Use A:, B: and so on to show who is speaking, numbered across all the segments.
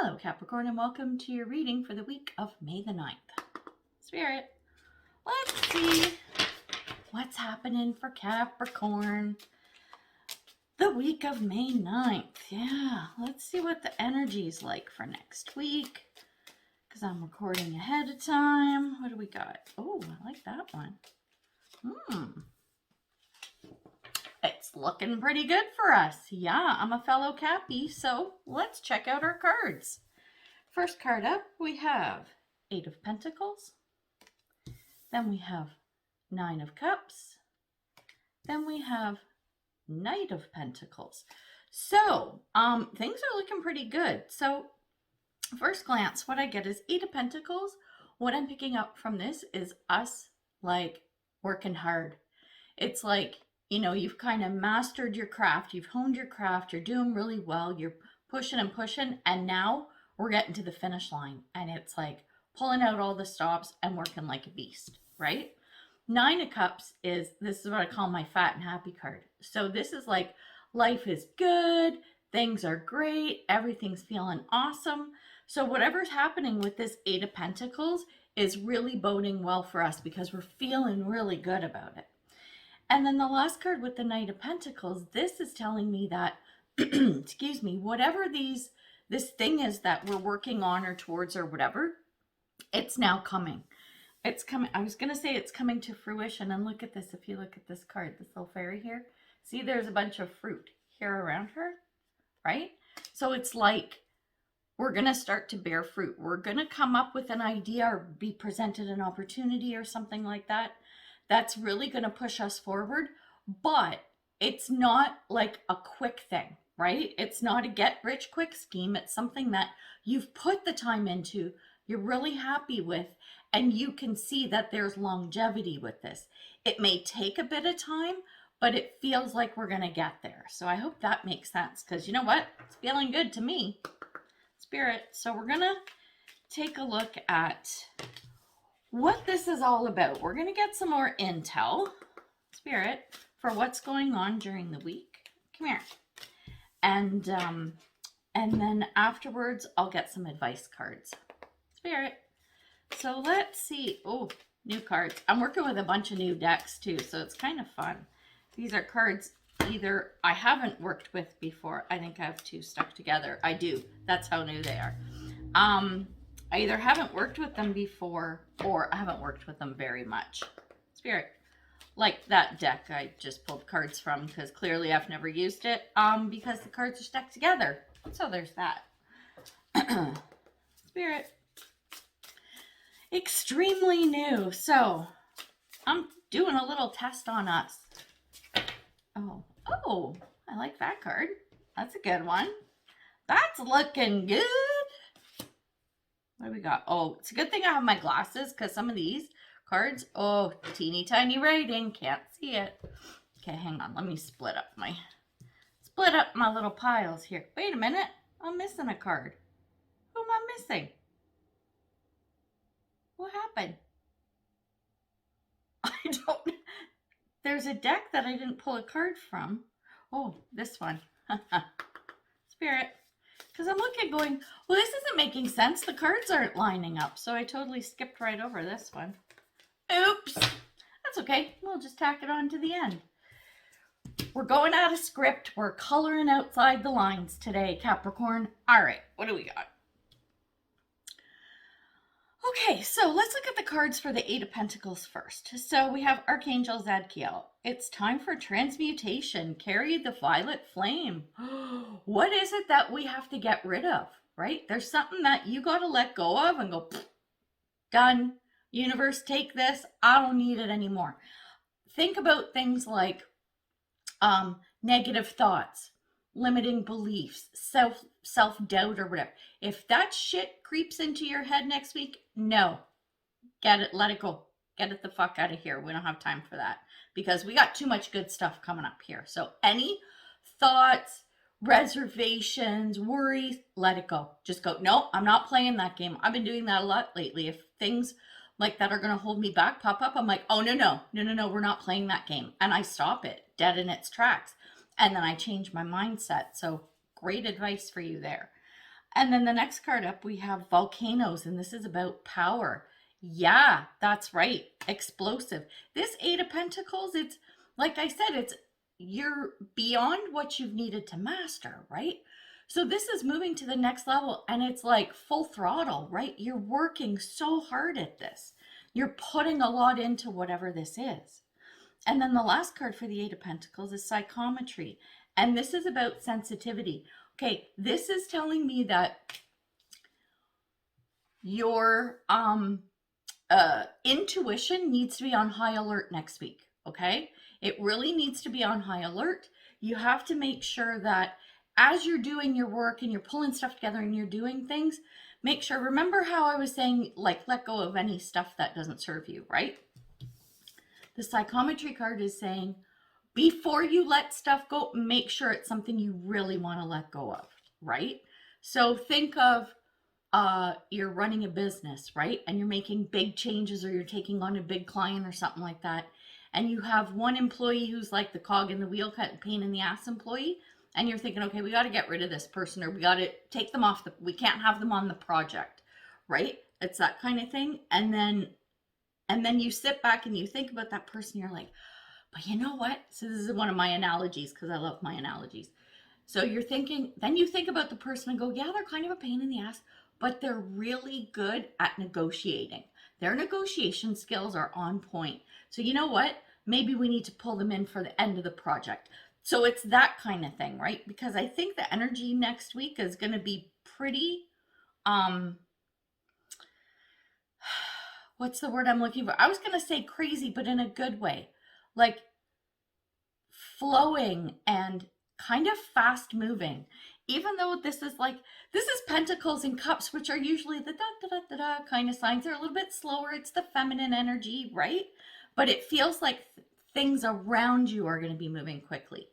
A: Hello, Capricorn, and welcome to your reading for the week of May the 9th. Spirit, let's see what's happening for Capricorn the week of May 9th. Yeah, let's see what the energy is like for next week, because I'm recording ahead of time. What do we got? Oh, I like that one. It's looking pretty good for us. Yeah, I'm a fellow Cappy, so let's check out our cards. First card up, we have 8 of Pentacles. Then we have 9 of Cups. Then we have Knight of Pentacles. So, things are looking pretty good. So, first glance, what I get is 8 of Pentacles. What I'm picking up from this is us, like, working hard. It's like, you know, you've kind of mastered your craft. You've honed your craft. You're doing really well. You're pushing and pushing. And now we're getting to the finish line. And it's like pulling out all the stops and working like a beast, right? 9 of Cups this is what I call my fat and happy card. So this is like, life is good. Things are great. Everything's feeling awesome. So whatever's happening with this 8 of Pentacles is really boding well for us because we're feeling really good about it. And then the last card with the Knight of Pentacles, this is telling me that, excuse me, whatever this thing is that we're working on or towards or whatever, it's now coming. It's coming. I was going to say it's coming to fruition. And look at this. If you look at this card, this little fairy here, see there's a bunch of fruit here around her, right? So it's like we're going to start to bear fruit. We're going to come up with an idea or be presented an opportunity or something like that. That's really going to push us forward, but it's not like a quick thing, right? It's not a get-rich-quick scheme. It's something that you've put the time into, you're really happy with, and you can see that there's longevity with this. It may take a bit of time, but it feels like we're going to get there. So I hope that makes sense, because you know what? It's feeling good to me, Spirit. So we're going to take a look at what this is all about. We're going to get some more intel, Spirit, for what's going on during the week. Come here. And then afterwards, I'll get some advice cards, Spirit. So let's see. Oh, new cards. I'm working with a bunch of new decks too, so it's kind of fun. These are cards either I haven't worked with before. I think I have 2 stuck together. I do. That's how new they are. I either haven't worked with them before or I haven't worked with them very much. Spirit, like that deck I just pulled cards from, because clearly I've never used it because the cards are stuck together. So there's that. Spirit, extremely new. So I'm doing a little test on us. Oh, I like that card. That's a good one. That's looking good. What do we got? Oh, it's a good thing I have my glasses, because some of these cards, oh, teeny tiny writing, can't see it. Okay, hang on. Let me split up my little piles here. Wait a minute. I'm missing a card. Who am I missing? What happened? I don't. There's a deck that I didn't pull a card from. Oh, this one. Spirit. Because I'm looking going, well, this isn't making sense. The cards aren't lining up. So I totally skipped right over this one. Oops. That's okay. We'll just tack it on to the end. We're going out of script. We're coloring outside the lines today, Capricorn. All right. What do we got? Okay, so let's look at the cards for the 8 of Pentacles first. So we have Archangel Zadkiel. It's time for transmutation. Carry the violet flame. What is it that we have to get rid of, right? There's something that you got to let go of and go, done. Universe, take this. I don't need it anymore. Think about things like negative thoughts, limiting beliefs, self-doubt or whatever. If that shit creeps into your head next week, no. Get it, let it go. Get it the fuck out of here. We don't have time for that because we got too much good stuff coming up here. So any thoughts, reservations, worries, let it go. Just go, no, I'm not playing that game. I've been doing that a lot lately. If things like that are going to hold me back pop up, I'm like, oh, no, we're not playing that game. And I stop it dead in its tracks. And then I change my mindset. So great advice for you there. And then the next card up, we have volcanoes, and this is about power. Yeah, that's right. Explosive. This Eight of Pentacles, it's like I said, it's you're beyond what you've needed to master, right? So this is moving to the next level, and it's like full throttle, right? You're working so hard at this. You're putting a lot into whatever this is. And then the last card for the Eight of Pentacles is psychometry. And this is about sensitivity. Okay, this is telling me that your intuition needs to be on high alert next week. Okay, it really needs to be on high alert. You have to make sure that as you're doing your work and you're pulling stuff together and you're doing things, make sure, remember how I was saying, like, let go of any stuff that doesn't serve you, right? The psychometry card is saying, before you let stuff go, make sure it's something you really want to let go of, right? So think of you're running a business, right? And you're making big changes, or you're taking on a big client or something like that. And you have one employee who's like the cog in the wheel, pain in the ass employee. And you're thinking, okay, we got to get rid of this person, or we got to take them off. We can't have them on the project, right? It's that kind of thing. And then you sit back and you think about that person. You're like, but you know what? So this is one of my analogies, because I love my analogies. So you're thinking, then you think about the person and go, yeah, they're kind of a pain in the ass, but they're really good at negotiating. Their negotiation skills are on point. So you know what? Maybe we need to pull them in for the end of the project. So it's that kind of thing, right? Because I think the energy next week is going to be pretty, what's the word I'm looking for? I was going to say crazy, but in a good way. Like flowing and kind of fast moving. Even though this is Pentacles and Cups, which are usually the da-da-da-da-da kind of signs. They're a little bit slower. It's the feminine energy, right? But it feels like things around you are going to be moving quickly.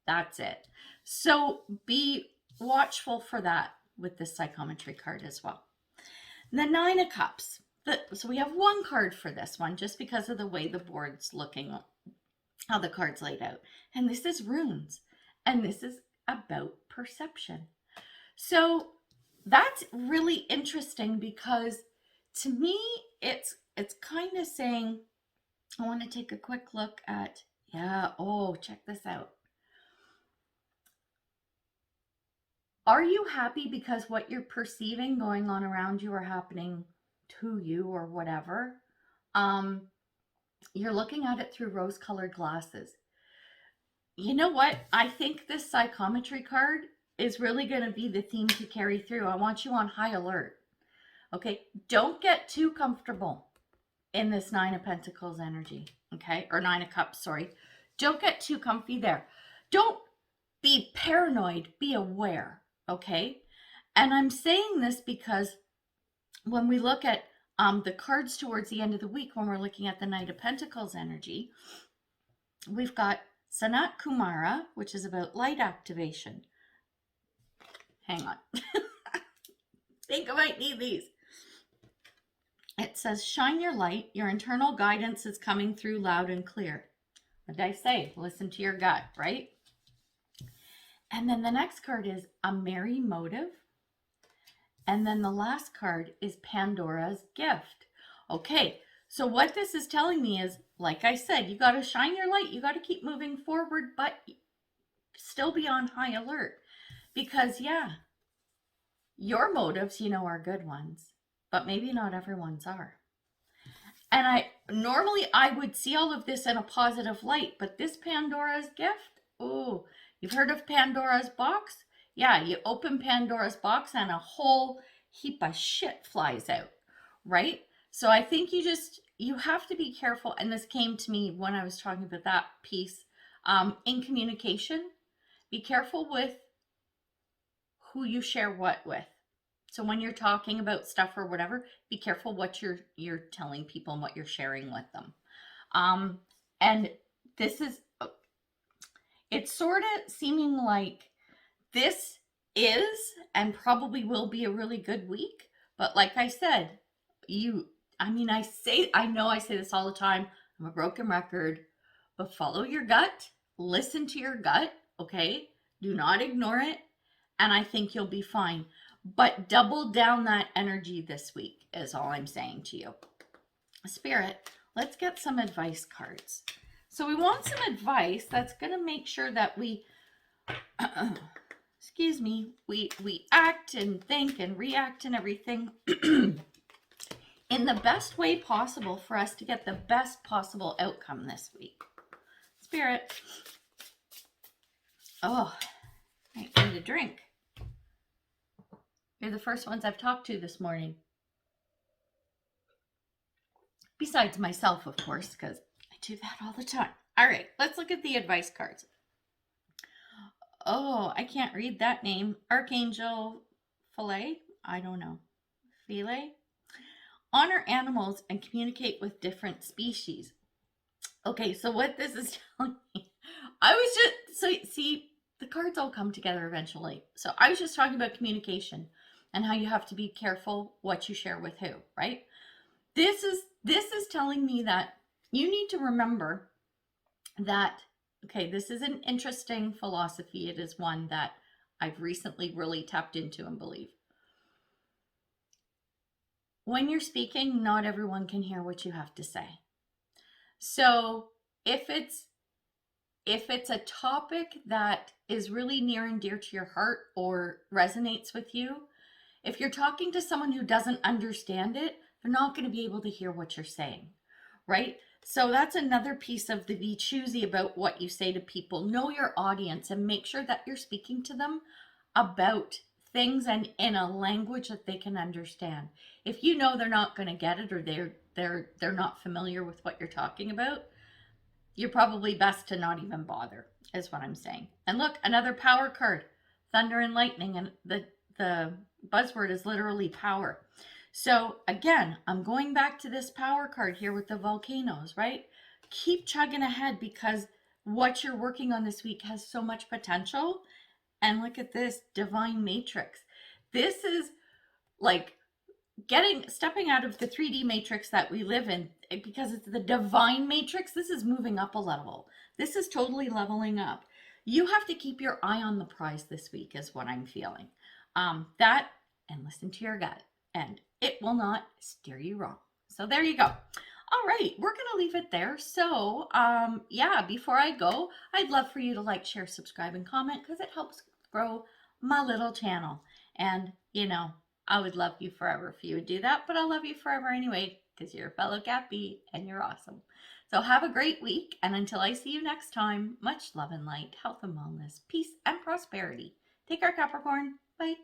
A: That's it. So be watchful for that with this psychometry card as well. The Nine of Cups. So we have one card for this one, just because of the way the board's looking, how the card's laid out. And this is runes. And this is about perception. So that's really interesting, because to me, it's kind of saying, I want to take a quick look at, check this out. Are you happy because what you're perceiving going on around you are happening to you or whatever? You're looking at it through rose-colored glasses. You know what? I think this psychometry card is really going to be the theme to carry through. I want you on high alert. Okay? Don't get too comfortable in this Nine of Pentacles energy. Okay? Or Nine of Cups, sorry. Don't get too comfy there. Don't be paranoid. Be aware. Okay? And I'm saying this because when we look at the cards towards the end of the week, when we're looking at the Knight of Pentacles energy, we've got Sanat Kumara, which is about light activation. Hang on. Think I might need these. It says, shine your light. Your internal guidance is coming through loud and clear. What did I say? Listen to your gut, right? And then the next card is a merry motive. And then the last card is Pandora's gift. Okay, so what this is telling me is, like I said, you got to shine your light. You got to keep moving forward, but still be on high alert. Because, yeah, your motives, are good ones, but maybe not everyone's are. And normally I would see all of this in a positive light, but this Pandora's gift, oh, you've heard of Pandora's box? Yeah, you open Pandora's box and a whole heap of shit flies out, right? So I think you have to be careful. And this came to me when I was talking about that piece. In communication, be careful with who you share what with. So when you're talking about stuff or whatever, be careful what you're telling people and what you're sharing with them. And this is, it's sort of seeming like this is and probably will be a really good week. But like I said, I know I say this all the time. I'm a broken record, but follow your gut. Listen to your gut, okay? Do not ignore it. and I think you'll be fine. But double down that energy this week is all I'm saying to you. Spirit, let's get some advice cards. So we want some advice that's going to make sure that we, excuse me, we act and think and react and everything in the best way possible for us to get the best possible outcome this week. Spirit. Oh, I need a drink. You're the first ones I've talked to this morning. Besides myself, of course, because I do that all the time. All right, let's look at the advice cards. Oh, I can't read that name. Archangel Filet? I don't know. Filet? Honor animals and communicate with different species. Okay, so what this is telling me, I was just, so see, the cards all come together eventually. So I was just talking about communication and how you have to be careful what you share with who, right? This is telling me that you need to remember that, okay, this is an interesting philosophy. It is one that I've recently really tapped into and believe. When you're speaking, not everyone can hear what you have to say. So if it's a topic that is really near and dear to your heart or resonates with you, if you're talking to someone who doesn't understand it, they're not going to be able to hear what you're saying, right? So that's another piece of the be choosy about what you say to people. Know your audience and make sure that you're speaking to them about things and in a language that they can understand. If you know they're not going to get it or they're not familiar with what you're talking about, you're probably best to not even bother, is what I'm saying. And look, another power card, thunder and lightning, and the buzzword is literally power. So again, I'm going back to this power card here with the volcanoes, right? Keep chugging ahead because what you're working on this week has so much potential. And look at this divine matrix. This is like stepping out of the 3D matrix that we live in, because it's the divine matrix. This is moving up a level. This is totally leveling up. You have to keep your eye on the prize this week is what I'm feeling. That and listen to your gut and it will not steer you wrong. So there you go. All right, we're going to leave it there. So yeah, before I go, I'd love for you to like, share, subscribe, and comment because it helps grow my little channel. And you know, I would love you forever if you would do that, but I love you forever anyway because you're a fellow Cappy and you're awesome. So have a great week, and until I see you next time, much love and light, health and wellness, peace and prosperity. Take care, Capricorn. Bye.